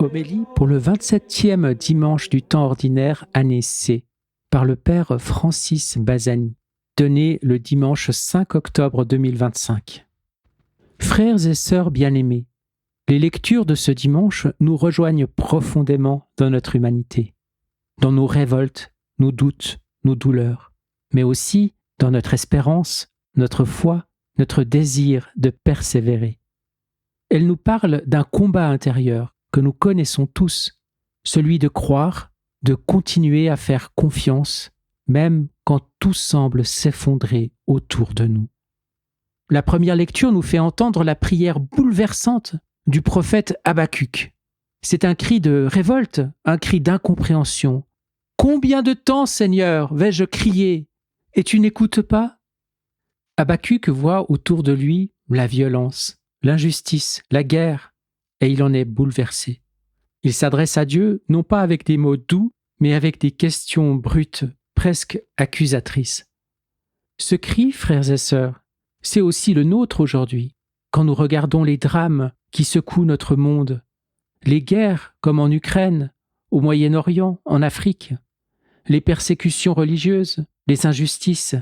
Homélie pour le 27e dimanche du temps ordinaire, année C, par le Père Francis Bazani, donné le dimanche 5 octobre 2025. Frères et sœurs bien-aimés, les lectures de ce dimanche nous rejoignent profondément dans notre humanité, dans nos révoltes, nos doutes, nos douleurs, mais aussi dans notre espérance, notre foi, notre désir de persévérer. Elle nous parle d'un combat intérieur que nous connaissons tous, celui de croire, de continuer à faire confiance, même quand tout semble s'effondrer autour de nous. La première lecture nous fait entendre la prière bouleversante du prophète Habacuc. C'est un cri de révolte, un cri d'incompréhension. « Combien de temps, Seigneur, vais-je crier, et tu n'écoutes pas ?» Habacuc voit autour de lui la violence, l'injustice, la guerre, et il en est bouleversé. Il s'adresse à Dieu non pas avec des mots doux, mais avec des questions brutes, presque accusatrices. Ce cri, frères et sœurs, c'est aussi le nôtre aujourd'hui, quand nous regardons les drames qui secouent notre monde, les guerres comme en Ukraine, au Moyen-Orient, en Afrique, les persécutions religieuses, les injustices,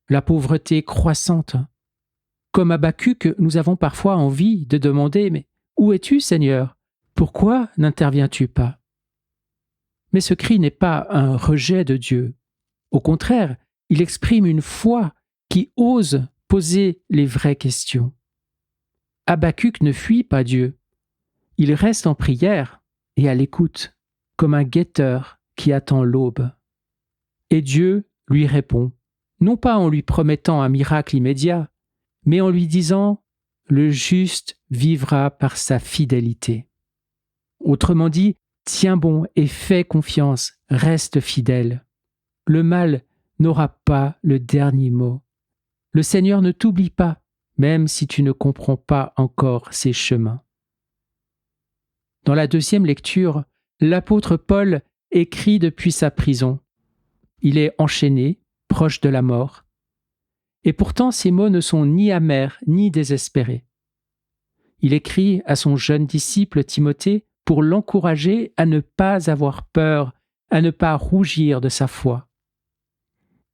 la pauvreté croissante. Comme Habacuc, nous avons parfois envie de demander « Mais où es-tu, Seigneur ? Pourquoi n'interviens-tu pas ?» Mais ce cri n'est pas un rejet de Dieu. Au contraire, il exprime une foi qui ose poser les vraies questions. Habacuc ne fuit pas Dieu. Il reste en prière et à l'écoute, comme un guetteur qui attend l'aube. Et Dieu lui répond, non pas en lui promettant un miracle immédiat, mais en lui disant « Le juste vivra par sa fidélité ». Autrement dit, tiens bon et fais confiance, reste fidèle. Le mal n'aura pas le dernier mot. Le Seigneur ne t'oublie pas, même si tu ne comprends pas encore ses chemins. Dans la deuxième lecture, l'apôtre Paul écrit depuis sa prison. Il est enchaîné, proche de la mort. Et pourtant, ses mots ne sont ni amers ni désespérés. Il écrit à son jeune disciple Timothée pour l'encourager à ne pas avoir peur, à ne pas rougir de sa foi.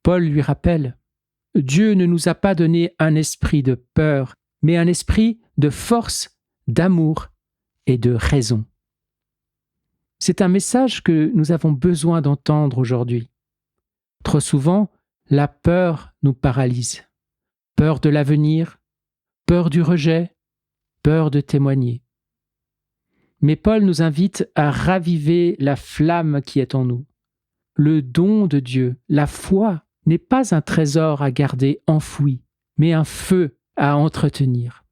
Paul lui rappelle « Dieu ne nous a pas donné un esprit de peur, mais un esprit de force, d'amour et de raison. » C'est un message que nous avons besoin d'entendre aujourd'hui. Trop souvent, la peur nous paralyse. Peur de l'avenir, peur du rejet, peur de témoigner. Mais Paul nous invite à raviver la flamme qui est en nous. Le don de Dieu, la foi, n'est pas un trésor à garder enfoui, mais un feu à entretenir.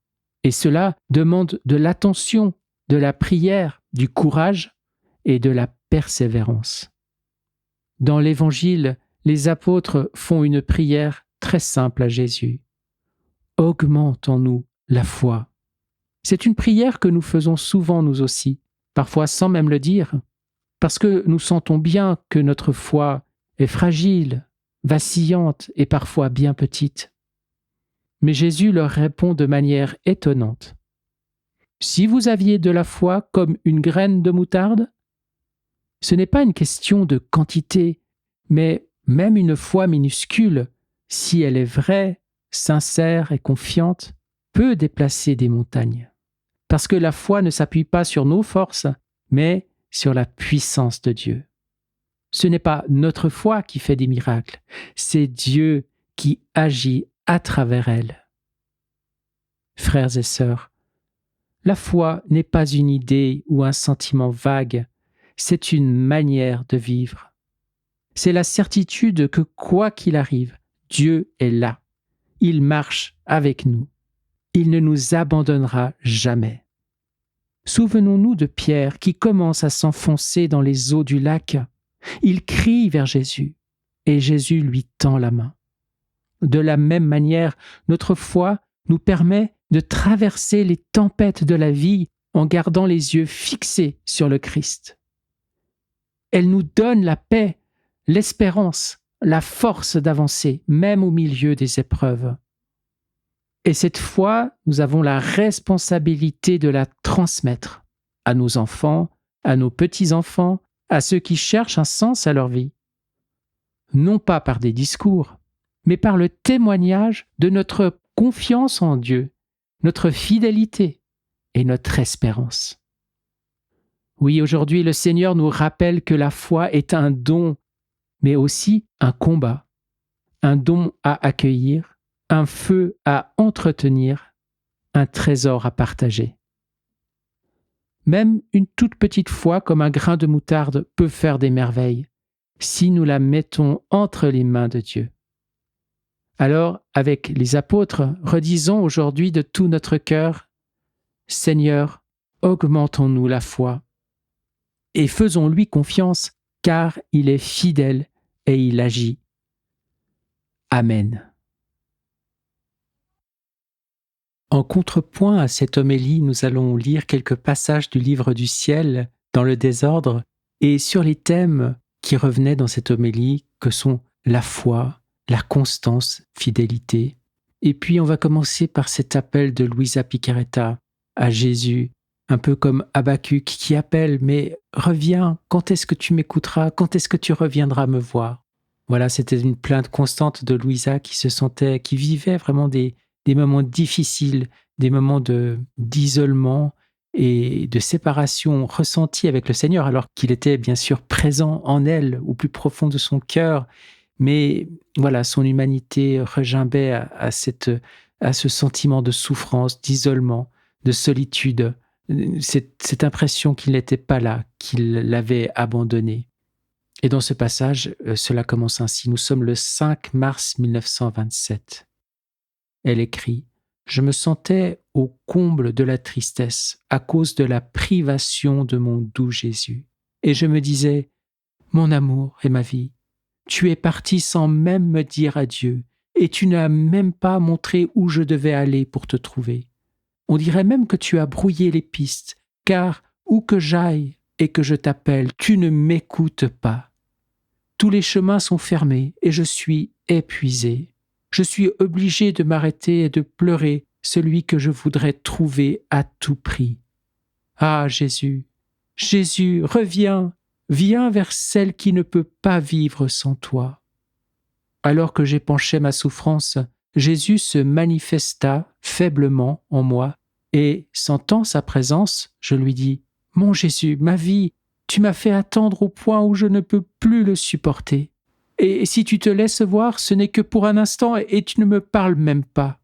Et cela demande de l'attention, de la prière, du courage et de la persévérance. Dans l'Évangile, les apôtres font une prière très simple à Jésus. « Augmente en nous la foi ». C'est une prière que nous faisons souvent nous aussi, parfois sans même le dire, parce que nous sentons bien que notre foi est fragile, vacillante et parfois bien petite. Mais Jésus leur répond de manière étonnante. « Si vous aviez de la foi comme une graine de moutarde ?» Ce n'est pas une question de quantité, mais même une foi minuscule, si elle est vraie, sincère et confiante, peut déplacer des montagnes. Parce que la foi ne s'appuie pas sur nos forces, mais sur la puissance de Dieu. Ce n'est pas notre foi qui fait des miracles, c'est Dieu qui agit à travers elle. Frères et sœurs, la foi n'est pas une idée ou un sentiment vague, c'est une manière de vivre. C'est la certitude que quoi qu'il arrive, Dieu est là. Il marche avec nous. Il ne nous abandonnera jamais. Souvenons-nous de Pierre qui commence à s'enfoncer dans les eaux du lac. Il crie vers Jésus et Jésus lui tend la main. De la même manière, notre foi nous permet de traverser les tempêtes de la vie en gardant les yeux fixés sur le Christ. Elle nous donne la paix, l'espérance, la force d'avancer, même au milieu des épreuves. Et cette foi, nous avons la responsabilité de la transmettre à nos enfants, à nos petits-enfants, à ceux qui cherchent un sens à leur vie. Non pas par des discours, mais par le témoignage de notre confiance en Dieu, notre fidélité et notre espérance. Oui, aujourd'hui, le Seigneur nous rappelle que la foi est un don, mais aussi un combat, un don à accueillir, un feu à entretenir, un trésor à partager. Même une toute petite foi comme un grain de moutarde peut faire des merveilles si nous la mettons entre les mains de Dieu. Alors, avec les apôtres, redisons aujourd'hui de tout notre cœur, Seigneur, augmentons-nous la foi et faisons-lui confiance, car il est fidèle et il agit. Amen. En contrepoint à cette homélie, nous allons lire quelques passages du livre du ciel dans le désordre et sur les thèmes qui revenaient dans cette homélie que sont la foi, la constance, fidélité. Et puis on va commencer par cet appel de Luisa Picaretta à Jésus, un peu comme Habacuc qui appelle « Mais reviens, quand est-ce que tu m'écouteras? Quand est-ce que tu reviendras me voir ?» Voilà, c'était une plainte constante de Luisa qui vivait vraiment des moments difficiles, des moments d'isolement et de séparation ressentis avec le Seigneur, alors qu'il était bien sûr présent en elle, au plus profond de son cœur. Mais voilà, son humanité regimbait à ce sentiment de souffrance, d'isolement, de solitude, cette impression qu'il n'était pas là, qu'il l'avait abandonné. Et dans ce passage, cela commence ainsi. Nous sommes le 5 mars 1927. Elle écrit « Je me sentais au comble de la tristesse à cause de la privation de mon doux Jésus. Et je me disais « Mon amour et ma vie, tu es parti sans même me dire adieu, et tu n'as même pas montré où je devais aller pour te trouver. On dirait même que tu as brouillé les pistes, car où que j'aille et que je t'appelle, tu ne m'écoutes pas. Tous les chemins sont fermés et je suis épuisé. Je suis obligé de m'arrêter et de pleurer celui que je voudrais trouver à tout prix. Ah Jésus, Jésus, reviens, viens vers celle qui ne peut pas vivre sans toi. » Alors que j'épanchais ma souffrance, Jésus se manifesta faiblement en moi et, sentant sa présence, je lui dis « Mon Jésus, ma vie, tu m'as fait attendre au point où je ne peux plus le supporter. Et si tu te laisses voir, ce n'est que pour un instant et tu ne me parles même pas.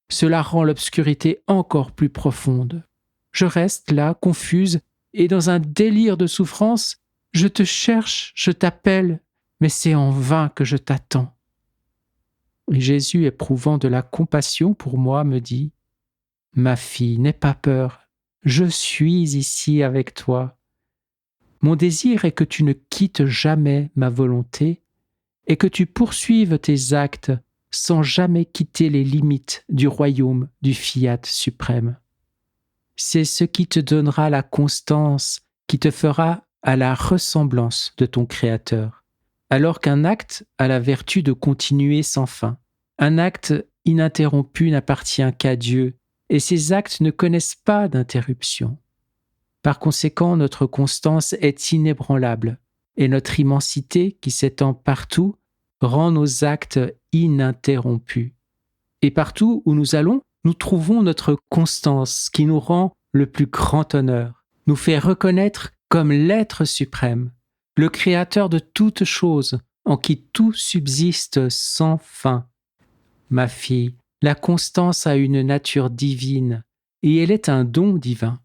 Cela rend l'obscurité encore plus profonde. Je reste là, confuse, et dans un délire de souffrance, je te cherche, je t'appelle, mais c'est en vain que je t'attends. » Et Jésus, éprouvant de la compassion pour moi, me dit « Ma fille, n'aie pas peur, je suis ici avec toi. Mon désir est que tu ne quittes jamais ma volonté et que tu poursuives tes actes sans jamais quitter les limites du royaume du Fiat suprême. C'est ce qui te donnera la constance, qui te fera à la ressemblance de ton Créateur, alors qu'un acte a la vertu de continuer sans fin. Un acte ininterrompu n'appartient qu'à Dieu, et ces actes ne connaissent pas d'interruption. Par conséquent, notre constance est inébranlable, et notre immensité, qui s'étend partout, rend nos actes ininterrompus. Et partout où nous allons, nous trouvons notre constance qui nous rend le plus grand honneur, nous fait reconnaître comme l'être suprême, le créateur de toutes choses, en qui tout subsiste sans fin. Ma fille, la constance a une nature divine, et elle est un don divin.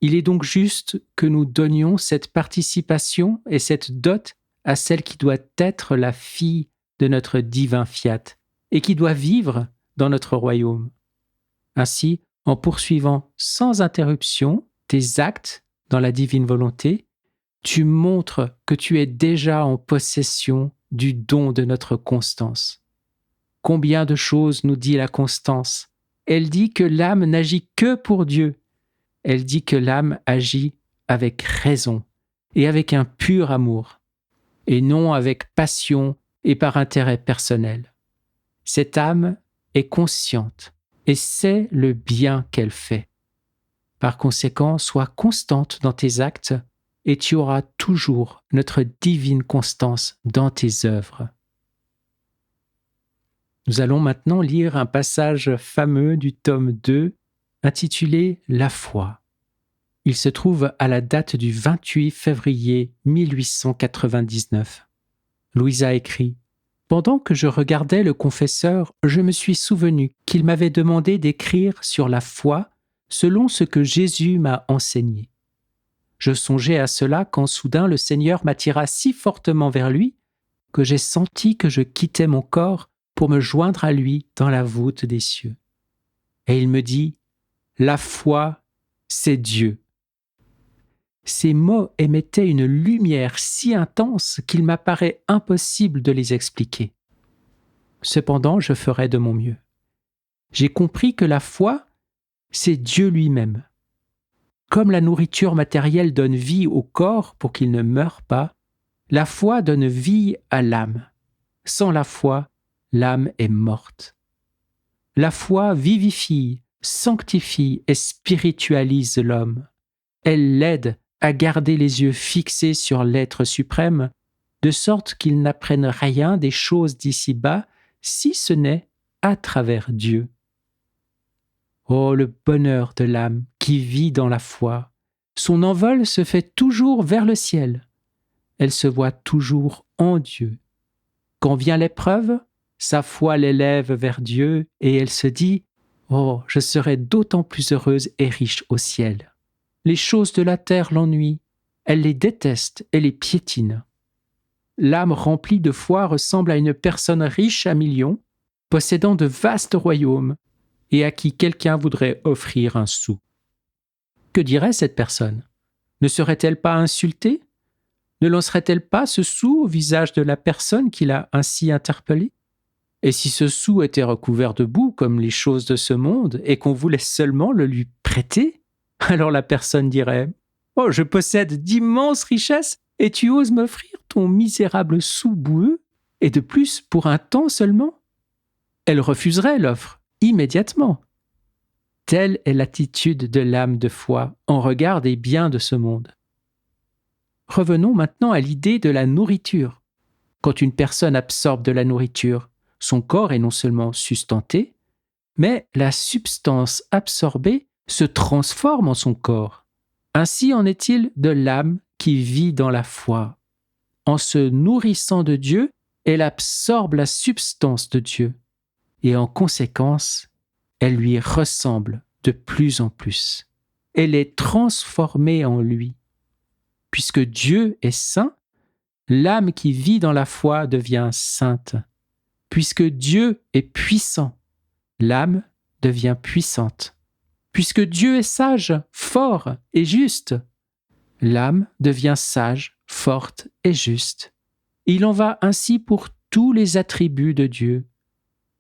Il est donc juste que nous donnions cette participation et cette dot à celle qui doit être la fille de notre divin Fiat et qui doit vivre dans notre royaume. Ainsi, en poursuivant sans interruption tes actes dans la divine volonté, tu montres que tu es déjà en possession du don de notre constance. Combien de choses nous dit la constance? Elle dit que l'âme n'agit que pour Dieu. Elle dit que l'âme agit avec raison et avec un pur amour, et non avec passion et par intérêt personnel. Cette âme est consciente et sait le bien qu'elle fait. Par conséquent, sois constante dans tes actes et tu auras toujours notre divine constance dans tes œuvres. Nous allons maintenant lire un passage fameux du tome 2 intitulé « La foi ». Il se trouve à la date du 28 février 1899. Louisa écrit « Pendant que je regardais le confesseur, je me suis souvenu qu'il m'avait demandé d'écrire sur la foi selon ce que Jésus m'a enseigné. Je songeais à cela quand soudain le Seigneur m'attira si fortement vers lui que j'ai senti que je quittais mon corps pour me joindre à lui dans la voûte des cieux. Et il me dit « La foi, c'est Dieu ». Ces mots émettaient une lumière si intense qu'il m'apparaît impossible de les expliquer. Cependant, je ferai de mon mieux. J'ai compris que la foi, c'est Dieu lui-même. Comme la nourriture matérielle donne vie au corps pour qu'il ne meure pas, la foi donne vie à l'âme. Sans la foi, l'âme est morte. La foi vivifie, sanctifie et spiritualise l'homme. Elle l'aide à garder les yeux fixés sur l'être suprême, de sorte qu'il n'apprenne rien des choses d'ici-bas, si ce n'est à travers Dieu. Oh, le bonheur de l'âme qui vit dans la foi! Son envol se fait toujours vers le ciel. Elle se voit toujours en Dieu. Quand vient l'épreuve, sa foi l'élève vers Dieu et elle se dit « Oh, je serai d'autant plus heureuse et riche au ciel ». Les choses de la terre l'ennuient, elle les déteste et les piétine. L'âme remplie de foi ressemble à une personne riche à millions, possédant de vastes royaumes, et à qui quelqu'un voudrait offrir un sou. Que dirait cette personne? Ne serait-elle pas insultée? Ne lancerait-elle pas ce sou au visage de la personne qui l'a ainsi interpellée? Et si ce sou était recouvert de boue comme les choses de ce monde et qu'on voulait seulement le lui prêter? Alors la personne dirait « Oh, je possède d'immenses richesses et tu oses m'offrir ton misérable sou boueux, et de plus pour un temps seulement ?» Elle refuserait l'offre immédiatement. Telle est l'attitude de l'âme de foi en regard des biens de ce monde. Revenons maintenant à l'idée de la nourriture. Quand une personne absorbe de la nourriture, son corps est non seulement sustenté, mais la substance absorbée se transforme en son corps. Ainsi en est-il de l'âme qui vit dans la foi. En se nourrissant de Dieu, elle absorbe la substance de Dieu et en conséquence, elle lui ressemble de plus en plus. Elle est transformée en lui. Puisque Dieu est saint, l'âme qui vit dans la foi devient sainte. Puisque Dieu est puissant, l'âme devient puissante. Puisque Dieu est sage, fort et juste, l'âme devient sage, forte et juste. Il en va ainsi pour tous les attributs de Dieu.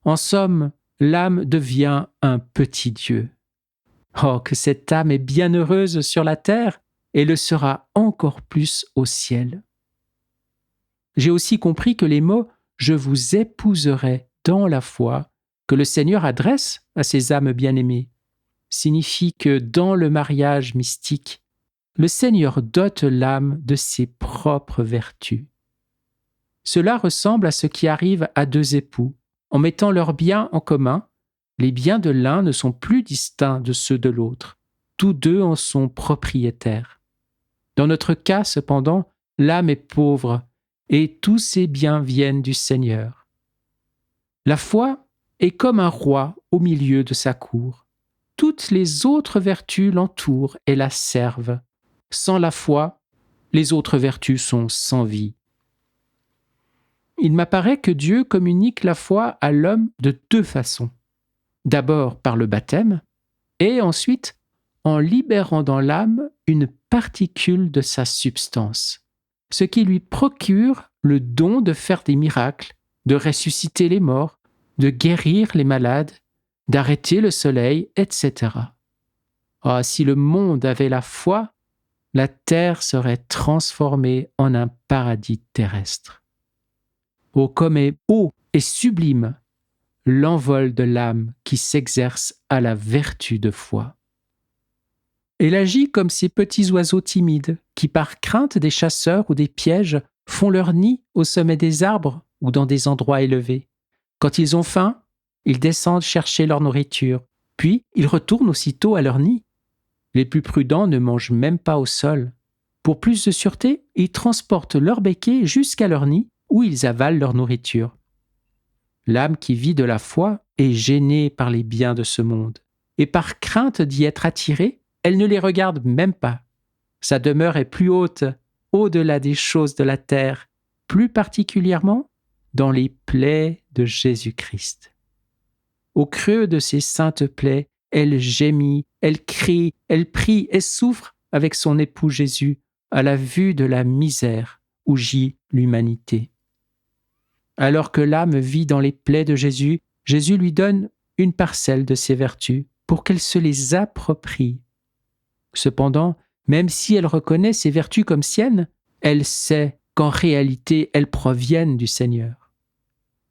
En somme, l'âme devient un petit Dieu. Oh, que cette âme est bienheureuse sur la terre et le sera encore plus au ciel. J'ai aussi compris que les mots « je vous épouserai dans la foi » que le Seigneur adresse à ses âmes bien-aimées signifient que dans le mariage mystique, le Seigneur dote l'âme de ses propres vertus. Cela ressemble à ce qui arrive à deux époux. En mettant leurs biens en commun, les biens de l'un ne sont plus distincts de ceux de l'autre. Tous deux en sont propriétaires. Dans notre cas, cependant, l'âme est pauvre et tous ses biens viennent du Seigneur. La foi est comme un roi au milieu de sa cour. Toutes les autres vertus l'entourent et la servent. Sans la foi, les autres vertus sont sans vie. Il m'apparaît que Dieu communique la foi à l'homme de deux façons. D'abord par le baptême, et ensuite en libérant dans l'âme une particule de sa substance, ce qui lui procure le don de faire des miracles, de ressusciter les morts, de guérir les malades, d'arrêter le soleil, etc. Ah, si le monde avait la foi, la terre serait transformée en un paradis terrestre. Oh, comme est haut et sublime l'envol de l'âme qui s'exerce à la vertu de foi. Elle agit comme ces petits oiseaux timides qui, par crainte des chasseurs ou des pièges, font leur nid au sommet des arbres ou dans des endroits élevés. Quand ils ont faim, ils descendent chercher leur nourriture, puis ils retournent aussitôt à leur nid. Les plus prudents ne mangent même pas au sol. Pour plus de sûreté, ils transportent leur béquet jusqu'à leur nid où ils avalent leur nourriture. L'âme qui vit de la foi est gênée par les biens de ce monde, et par crainte d'y être attirée, elle ne les regarde même pas. Sa demeure est plus haute, au-delà des choses de la terre, plus particulièrement dans les plaies de Jésus-Christ. Au creux de ces saintes plaies, elle gémit, elle crie, elle prie et souffre avec son époux Jésus à la vue de la misère où gît l'humanité. Alors que l'âme vit dans les plaies de Jésus, Jésus lui donne une parcelle de ses vertus pour qu'elle se les approprie. Cependant, même si elle reconnaît ces vertus comme siennes, elle sait qu'en réalité elles proviennent du Seigneur.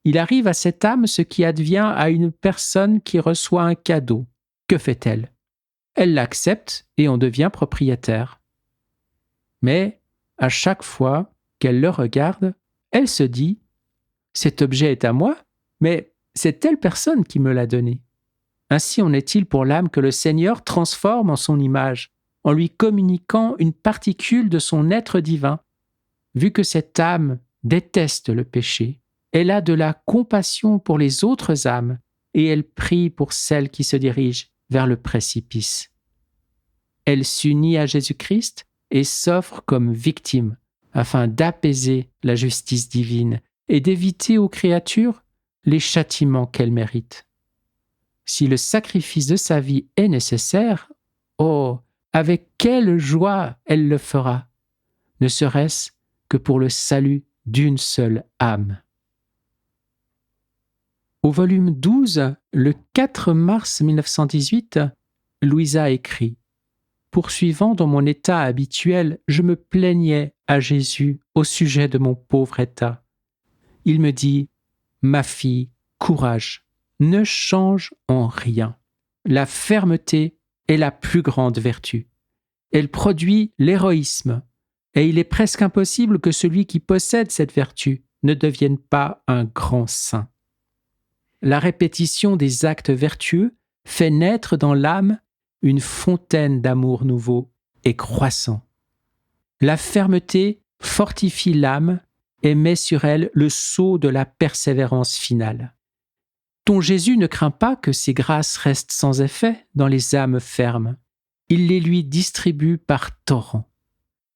Il arrive à cette âme ce qui advient à une personne qui reçoit un cadeau. Que fait-elle ? Elle l'accepte et en devient propriétaire. Mais à chaque fois qu'elle le regarde, elle se dit « Cet objet est à moi, mais c'est telle personne qui me l'a donné. » Ainsi en est-il pour l'âme que le Seigneur transforme en son image, en lui communiquant une particule de son être divin. Vu que cette âme déteste le péché, elle a de la compassion pour les autres âmes et elle prie pour celles qui se dirigent vers le précipice. Elle s'unit à Jésus-Christ et s'offre comme victime afin d'apaiser la justice divine et d'éviter aux créatures les châtiments qu'elles méritent. Si le sacrifice de sa vie est nécessaire, oh, avec quelle joie elle le fera, ne serait-ce que pour le salut d'une seule âme. Au volume 12, le 4 mars 1918, Louisa écrit « Poursuivant dans mon état habituel, je me plaignais à Jésus au sujet de mon pauvre état. Il me dit « Ma fille, courage, ne change en rien. La fermeté est la plus grande vertu. Elle produit l'héroïsme, et il est presque impossible que celui qui possède cette vertu ne devienne pas un grand saint. La répétition des actes vertueux fait naître dans l'âme une fontaine d'amour nouveau et croissant. La fermeté fortifie l'âme et met sur elle le sceau de la persévérance finale. Ton Jésus ne craint pas que ses grâces restent sans effet dans les âmes fermes. Il les lui distribue par torrents.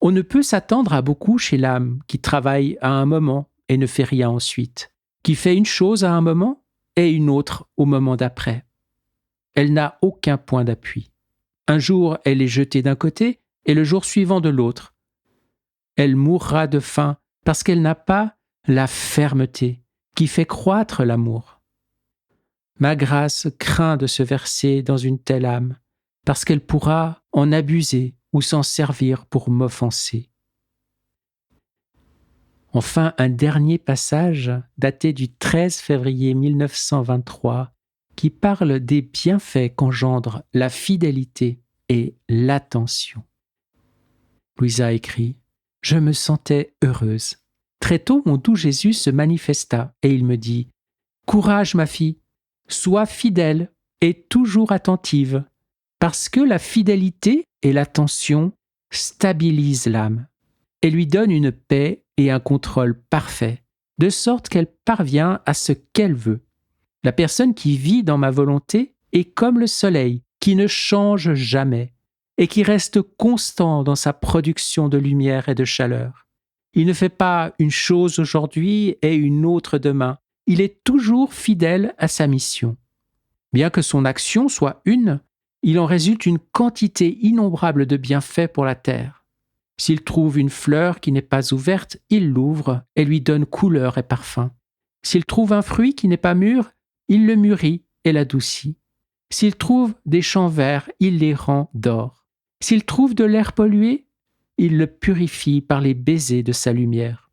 On ne peut s'attendre à beaucoup chez l'âme qui travaille à un moment et ne fait rien ensuite, qui fait une chose à un moment et une autre au moment d'après. Elle n'a aucun point d'appui. Un jour, elle est jetée d'un côté et le jour suivant de l'autre. Elle mourra de faim parce qu'elle n'a pas la fermeté qui fait croître l'amour. Ma grâce craint de se verser dans une telle âme parce qu'elle pourra en abuser ou s'en servir pour m'offenser. Enfin, un dernier passage daté du 13 février 1923 qui parle des bienfaits qu'engendre la fidélité et l'attention. Louisa écrit « Je me sentais heureuse. Très tôt, mon doux Jésus se manifesta et il me dit « Courage, ma fille, sois fidèle et toujours attentive, parce que la fidélité et l'attention stabilisent l'âme et lui donnent une paix et un contrôle parfait, de sorte qu'elle parvient à ce qu'elle veut. La personne qui vit dans ma volonté est comme le soleil, qui ne change jamais et qui reste constant dans sa production de lumière et de chaleur. Il ne fait pas une chose aujourd'hui et une autre demain. Il est toujours fidèle à sa mission. Bien que son action soit une, il en résulte une quantité innombrable de bienfaits pour la terre. S'il trouve une fleur qui n'est pas ouverte, il l'ouvre et lui donne couleur et parfum. S'il trouve un fruit qui n'est pas mûr, il le mûrit et l'adoucit. S'il trouve des champs verts, il les rend d'or. S'il trouve de l'air pollué, il le purifie par les baisers de sa lumière.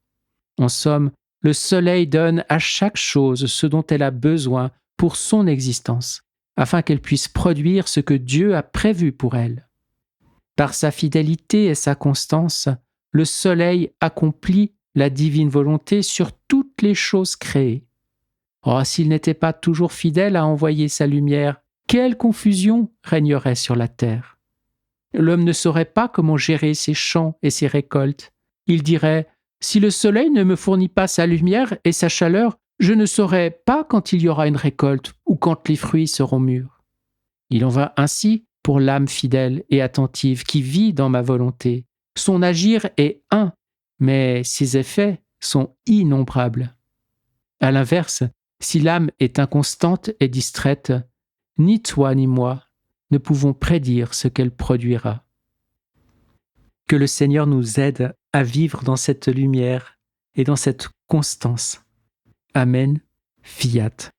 En somme, le soleil donne à chaque chose ce dont elle a besoin pour son existence, afin qu'elle puisse produire ce que Dieu a prévu pour elle. Par sa fidélité et sa constance, le soleil accomplit la divine volonté sur toutes les choses créées. Oh, s'il n'était pas toujours fidèle à envoyer sa lumière, quelle confusion régnerait sur la terre. L'homme ne saurait pas comment gérer ses champs et ses récoltes. Il dirait « Si le soleil ne me fournit pas sa lumière et sa chaleur, je ne saurai pas quand il y aura une récolte ou quand les fruits seront mûrs. » Il en va ainsi pour l'âme fidèle et attentive qui vit dans ma volonté. Son agir est un, mais ses effets sont innombrables. À l'inverse, si l'âme est inconstante et distraite, ni toi ni moi ne pouvons prédire ce qu'elle produira. Que le Seigneur nous aide à vivre dans cette lumière et dans cette constance. Amen, fiat.